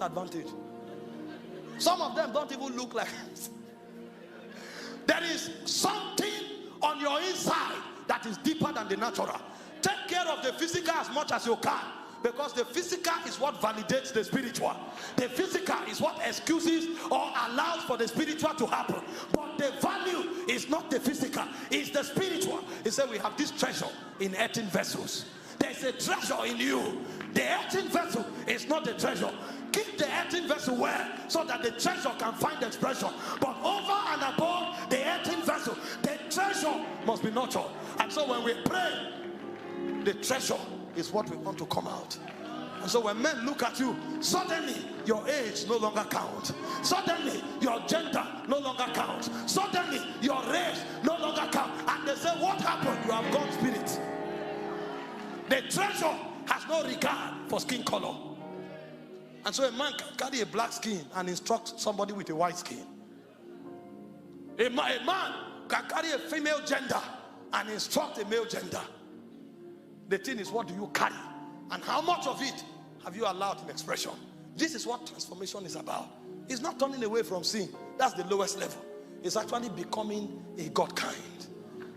advantage. Some of them don't even look like it. There is something on your inside that is deeper than the natural. Take care of the physical as much as you can, because the physical is what validates the spiritual. The physical is what excuses or allows for the spiritual to happen. But the value is not the physical, it's the spiritual. He said we have this treasure in earthen vessels. There's a treasure in you. The earthen vessel is not the treasure. Keep the earthen vessel well so that the treasure can find expression. But over and above the earthen vessel, the treasure must be nurtured. And so when we pray, the treasure is what we want to come out. And so when men look at you, suddenly your age no longer counts. Suddenly your gender no longer counts. Suddenly your race no longer counts. And they say, what happened? You have gone spirit. The treasure has no regard for skin color. And so a man can carry a black skin and instruct somebody with a white skin. A man can carry a female gender and instruct a male gender. The thing is, what do you carry? And how much of it have you allowed in expression? This is what transformation is about. It's not turning away from sin. That's the lowest level. It's actually becoming a God kind.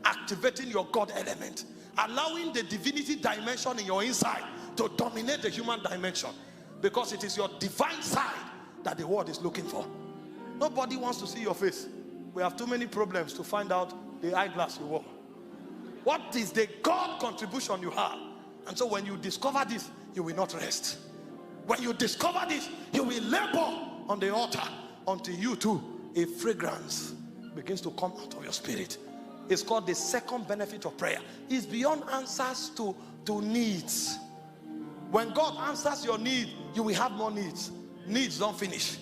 Activating your God element. Allowing the divinity dimension in your inside to dominate the human dimension. Because it is your divine side that the world is looking for. Nobody wants to see your face. We have too many problems to find out the eyeglass you wore. What is the God contribution you have? And so when you discover this, you will not rest. When you discover this, you will labor on the altar until you too, a fragrance begins to come out of your spirit. It's called the second benefit of prayer. It's beyond answers to needs. When God answers your need, you will have more needs. Needs don't finish.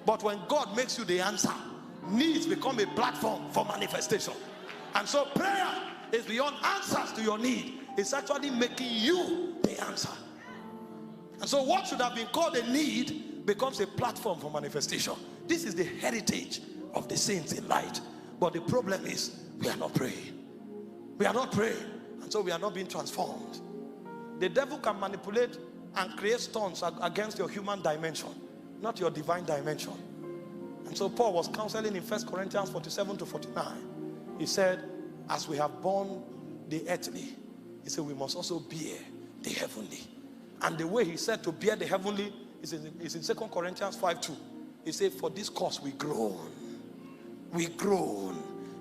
But when God makes you the answer, needs become a platform for manifestation. And so prayer is beyond answers to your need. It's actually making you the answer. And so what should have been called a need becomes a platform for manifestation. This is the heritage of the saints in light. But the problem is, we are not praying. We are not praying. And so we are not being transformed. The devil can manipulate and create stones against your human dimension, not your divine dimension. And so Paul was counseling in 1 Corinthians 47 to 49. He said, as we have borne the earthly, he said we must also bear the heavenly. And the way he said to bear the heavenly is in 2 Corinthians 5:2. He said, for this cause we groan,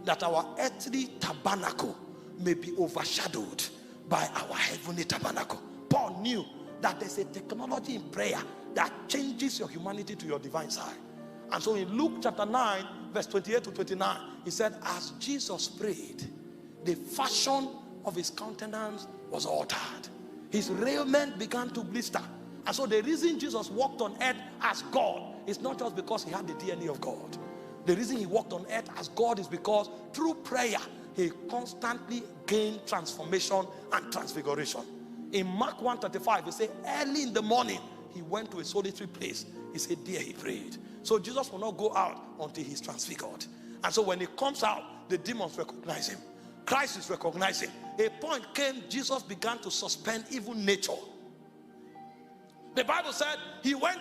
that our earthly tabernacle may be overshadowed by our heavenly tabernacle. Paul knew that there's a technology in prayer that changes your humanity to your divine side. And so in Luke chapter 9 verse 28 to 29, he said, as Jesus prayed, the fashion of his countenance was altered. His raiment began to blister. And so the reason Jesus walked on earth as God is not just because he had the DNA of God. The reason he walked on earth as God is because through prayer he constantly gained transformation and transfiguration. In Mark 1:35, he said, early in the morning, he went to a solitary place. He said, there he prayed. So Jesus will not go out until he's transfigured. And so when he comes out, the demons recognize him. Christ is recognizing. A point came, Jesus began to suspend even nature. The Bible said he went